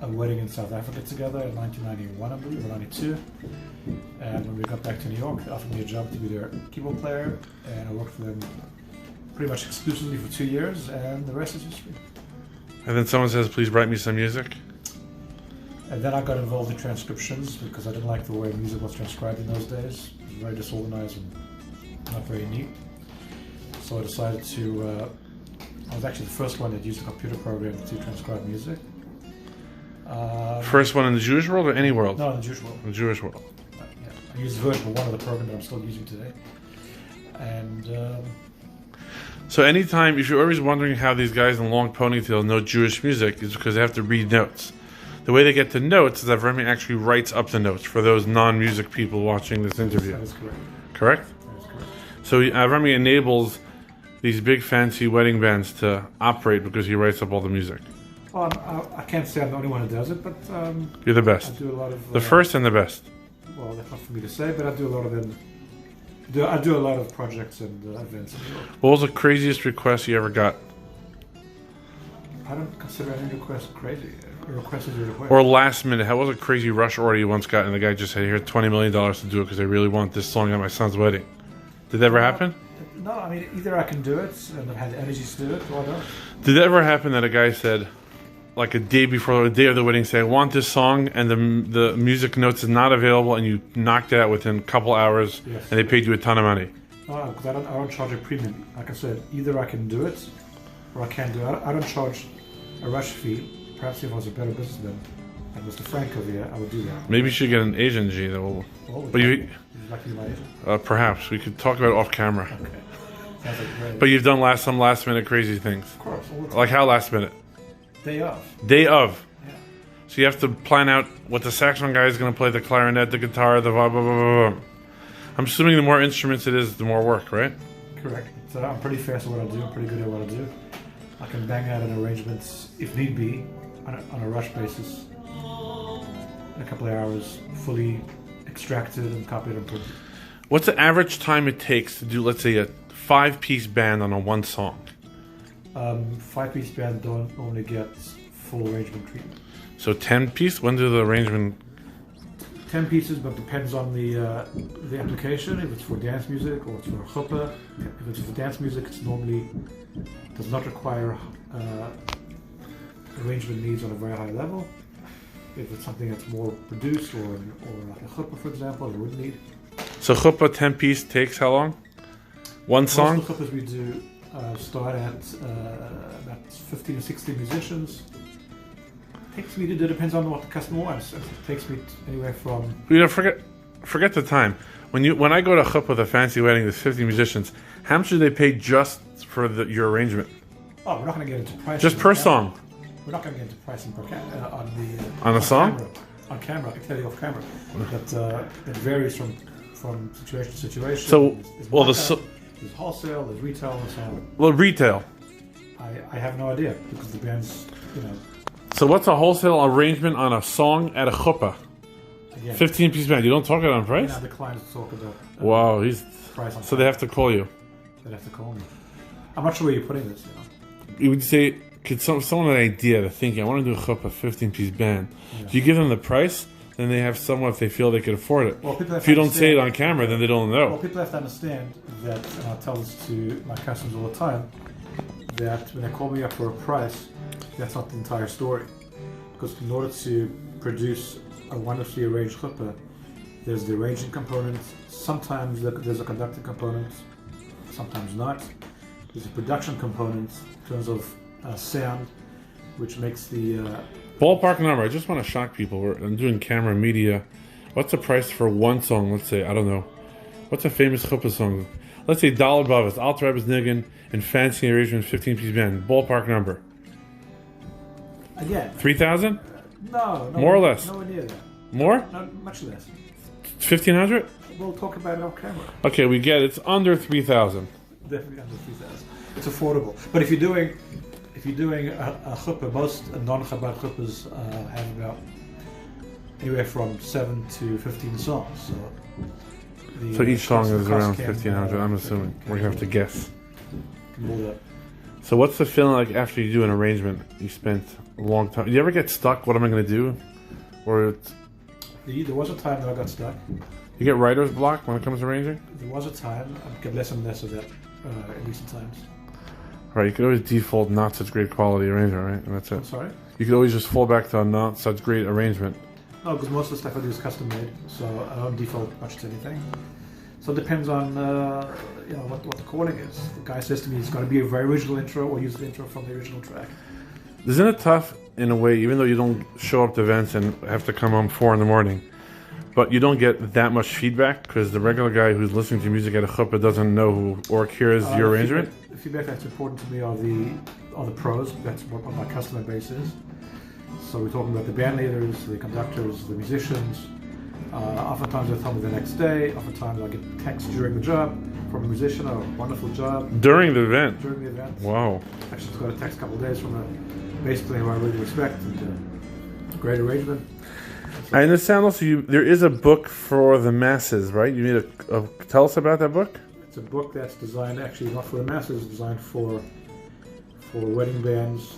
a wedding in South Africa together in 1991, I believe, or 92. And when we got back to New York, they offered me a job to be their keyboard player, and I worked for them pretty much exclusively for 2 years, and the rest is history. And then someone says, please write me some music. And then I got involved in transcriptions because I didn't like the way music was transcribed in those days. It was very disorganized and not very neat. So I decided to, I was actually the first one that used a computer program to transcribe music. First one in the Jewish world or any world? No, in the Jewish world. The Jewish world. Yeah. I used version 1 of the program that I'm still using today. And so anytime, if you're always wondering how these guys in long ponytails know Jewish music, it's because they have to read notes. The way they get the notes is that Avremy actually writes up the notes for those non-music people watching this interview. that is correct. Correct? That is correct. So Avremy enables these big fancy wedding bands to operate because he writes up all the music. Well, I can't say I'm the only one who does it, but You're the I best. do a lot of... The first and the best. Well, that's not for me to say, but I do a lot of them. I do a lot of projects and events in New York. What was the craziest request you ever got? I don't consider any request crazy. A request is a request. Or last minute, how was a crazy rush order you once got and the guy just said, here, $20 million to do it because I really want this song at my son's wedding? Did that ever happen? No, I mean, either I can do it and I've had the energy to do it, or I don't. Did that ever happen that a guy said, like a day before the day of the wedding, say, I want this song, and the music notes is not available, and you knocked it out within a couple hours, Yes. and they paid you a ton of money? No, because I don't charge a premium. Like I said, either I can do it or I can't do it. I don't charge a rush fee. Perhaps if I was a better businessman, like Mr. Frank over here, I would do that. Maybe you should get an Asian G that will. But Would you like to be my agent? Perhaps we could talk about it off camera. Okay. Sounds like great. But you've done some last minute crazy things. Of course, all the time. Like how last minute? Day of. Day of. Yeah. So you have to plan out what the saxophone guy is going to play, the clarinet, the guitar, the blah, blah, blah, blah, blah. I'm assuming the more instruments it is, the more work, right? Correct. So I'm pretty fast at what I do. I'm pretty good at what I do. I can bang out an arrangement, if need be, on a rush basis. In a couple of hours, fully extracted and copied and printed. What's the average time it takes to do, let's say, a 5-piece band on a one song? 5-piece band don't normally get full arrangement treatment. So 10-piece? When do the arrangement... 10 pieces, but depends on the application. If it's for dance music or it's for chuppah. If it's for dance music, it's normally does not require arrangement needs on a very high level. If it's something that's more produced or like a chuppah, for example, it would need. So chuppah 10-piece takes how long? One song? Most of the chuppahs we do start at about 15 or 16 musicians. Takes me to, depends on what the customer wants. It takes me anywhere from... You know, forget the time. When I go to chuppah with a fancy wedding, there's 50 musicians. How much do they pay just for your arrangement? Oh, we're not going to get into pricing. Just per song? We're not going to get into pricing per on a song? Camera. On camera, I can tell you off camera. But it varies from situation to situation. So, there's wholesale, there's retail, and so on. Well, retail. I have no idea because the bands, So what's a wholesale arrangement on a song at a chuppah? 15-piece band. You don't talk about price? Yeah, the clients talk about. Wow, price on so they have to call you. They have to call me. I'm not sure where you're putting this. You would say, could someone have an idea, the thinking, I want to do a chuppah 15-piece band. Yeah. Do you give them the price? Then they have someone if they feel they could afford it. Well, if you don't say it on camera, then they don't know. Well, people have to understand that, and I tell this to my customers all the time, that when they call me up for a price, that's not the entire story. Because in order to produce a wonderfully arranged chuppah, there's the arranging component, sometimes there's a conducting component, sometimes not. There's a production component in terms of sound, which makes the... Ballpark number, I just want to shock people. I'm doing camera media. What's the price for one song, let's say, I don't know. What's a famous chuppah song? Let's say Dollar Bavas, Alter Rebbe's Niggin, and Fancy Arrangement 15-piece band. Ballpark number. Again. 3,000? No. More or less? Nowhere near that. More? No, much less. 1,500? We'll talk about it off camera. Okay, we get it. It's under 3,000. Definitely under 3,000. It's affordable. But if you're doing a chuppah, most non-Chabad chuppahs have about anywhere from 7 to 15 songs. So each song is around 1,500. I'm assuming we're gonna have to guess. So what's the feeling like after you do an arrangement? You spent a long time. Do you ever get stuck? What am I going to do? Or There was a time that I got stuck. you get writer's block when it comes to arranging? There was a time, I get less and less of that in recent times. Right, you could always default not such great quality arrangement, right? And that's I'm it. sorry? You could always just fall back to a not such great arrangement. No, because most of the stuff I do is custom made, so I don't default much to anything. So it depends on what the calling is. The guy says to me it's got to be a very original intro or use the intro from the original track. Isn't it tough in a way, even though you don't show up to events and have to come home 4 a.m, but you don't get that much feedback because the regular guy who's listening to music at a chuppah doesn't know who or hears your arrangement? The feedback that's important to me are the pros. That's what my customer base is. So we're talking about the band leaders, the conductors, the musicians. Oftentimes they tell me the next day. Oftentimes I get texts during the job from a musician, a wonderful job. During the event? During the event. Wow. Actually, just got a text a couple of days from a bass player who I really respect and great arrangement. I understand also there is a book for the masses, right? You need tell us about that book? It's a book that's designed actually not for the masses, it's designed for wedding bands.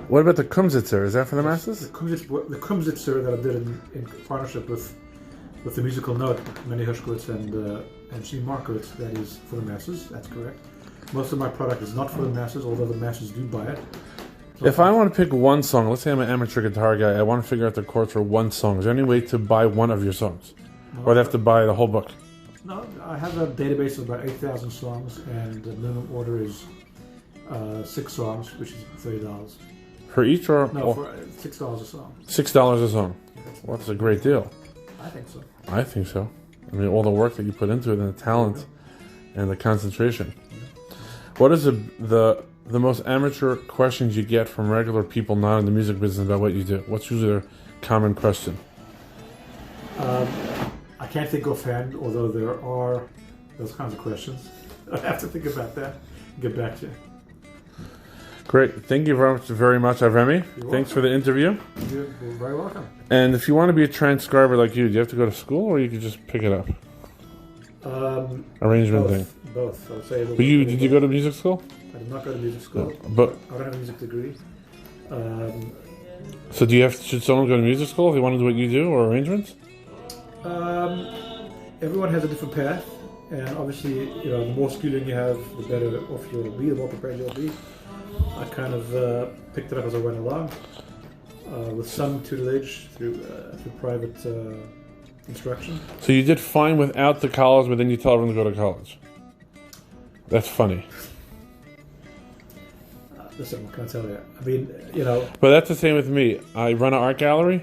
What about the Kumsitzer? Is that for the masses? The Kumsitzer that I did in partnership with the musical note, Manny Hershkowitz and Gene Markowitz, that is for the masses, that's correct. Most of my product is not for the masses, although the masses do buy it. So if I want to pick one song, let's say I'm an amateur guitar guy, I want to figure out the chords for one song. Is there any way to buy one of your songs? Or do I have to buy the whole book? No, I have a database of about 8,000 songs, and the minimum order is 6 songs, which is $30. For each or? No, for $6 a song. $6 a song. Well, that's a great deal. I think so. I think so. I mean, all the work that you put into it and the talent and the concentration. What is the most amateur questions you get from regular people not in the music business about what you do? What's usually their common question? I can't think offhand, although there are those kinds of questions. I have to think about that and get back to you. Great. Thank you very much, Avremy. Thanks for the interview. You're very welcome. And if you want to be a transcriber like you, do you have to go to school or you can just pick it up? Arrangement both, thing. Both. I would say. But did you go to music school? I did not go to music school. But I don't have a music degree. So should someone go to music school if they want to do what you do or arrangements? Everyone has a different path, and obviously, the more schooling you have, the better off you'll be, the more prepared you'll be. I kind of picked it up as I went along, with some tutelage through private instruction. So you did fine without the college, but then you tell everyone to go to college. That's funny. Listen, what can I tell you? I mean, But that's the same with me. I run an art gallery,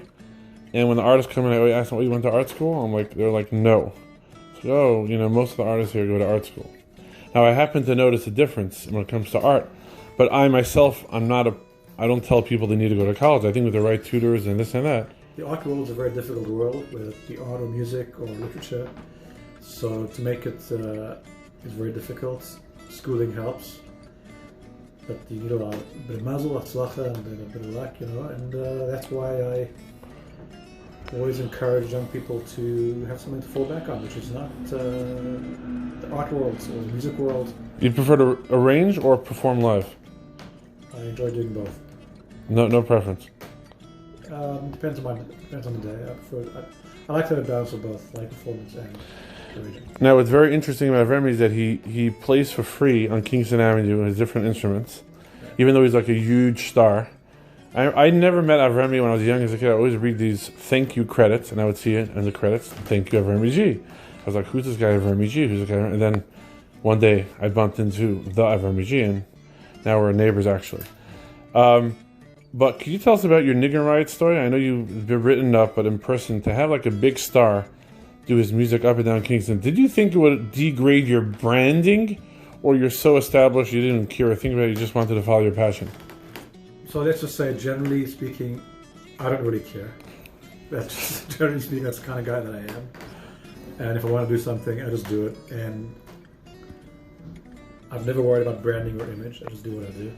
and when the artists come in, I always ask them, "Oh, you went to art school?" They're like, "No." So, most of the artists here go to art school. Now, I happen to notice a difference when it comes to art, but I myself, I don't tell people they need to go to college. I think with the right tutors and this and that. The art world is a very difficult world, whether it be art or music or literature. So to make it is very difficult. Schooling helps, but you need a bit of mazel, hatzlacha, and a bit of luck, and that's why I always encourage young people to have something to fall back on, which is not the art world or the music world. You prefer to arrange or perform live? I enjoy doing both. No preference. Depends on the day. I like to have a balance of both, like performance and arranging. Now, what's very interesting about Avremy is that he plays for free on Kingston Avenue his different instruments, even though he's like a huge star. I never met Avremy when I was young as a kid. I always read these thank you credits, and I would see it in the credits, thank you, Avremy G. I was like, who's this guy, Avremy G? Who's this guy? And then one day I bumped into the Avremy G, and now we're neighbors, actually. But can you tell us about your Niggin Riot story? I know you've been written up, but in person, to have like a big star do his music up and down Kingston, did you think it would degrade your branding, or you're so established you didn't care or think about it, you just wanted to follow your passion? So let's just say, generally speaking, I don't really care. That's just, generally speaking, that's the kind of guy that I am. And if I want to do something, I just do it. And I've never worried about branding or image. I just do what I do.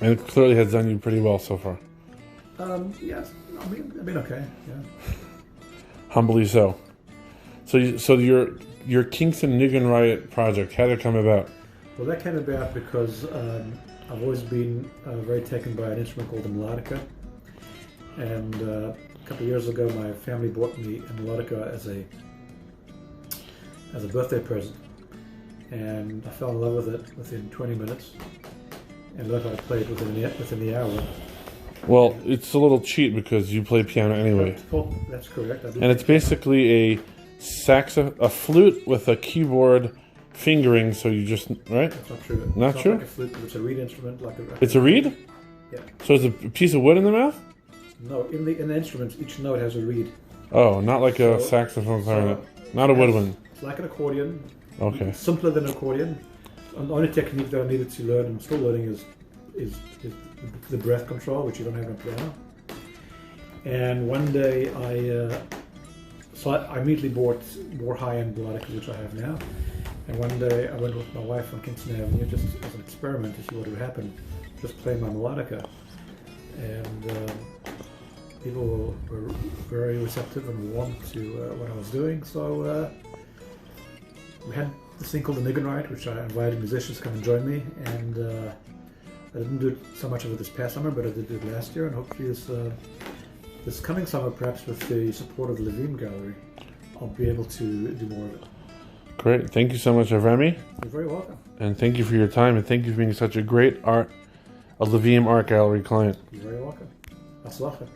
And it clearly has done you pretty well so far. Yes, I mean, okay, yeah. Humbly so. So your Kingston Niggin Riot project, how did it come about? Well, that came about because I've always been very taken by an instrument called the melodica, and a couple of years ago, my family bought me a melodica as a birthday present, and I fell in love with it within 20 minutes, and learned how to play it within the hour. Well, it's a little cheat because you play piano anyway. That's correct. And it's basically a flute with a keyboard fingering, so you just, right? That's not true. Not it's true? Not like a flute, but it's a reed instrument. It's a reed? Yeah. So it's a piece of wood in the mouth? No, in the instruments, each note has a reed. Oh, not like a saxophone clarinet. Not a woodwind. It's like an accordion. Okay. Simpler than an accordion. The only technique that I needed to learn, and still learning, is the breath control, which you don't have on piano. And one day I immediately bought more high-end melodicas, which I have now. And one day I went with my wife on Kingston Avenue just as an experiment to see what would happen, just playing my melodica. And people were very receptive and warm to what I was doing. So we had this thing called the Niggun Night, which I invited musicians to come and join me. And I didn't do so much of it this past summer, but I did it last year. And hopefully this coming summer, perhaps with the support of the Levim Gallery, I'll be able to do more of it. Great. Thank you so much, Avremy. You're very welcome. And thank you for your time, and thank you for being such a great a Levim Art Gallery client. You're very welcome. Atzlacha.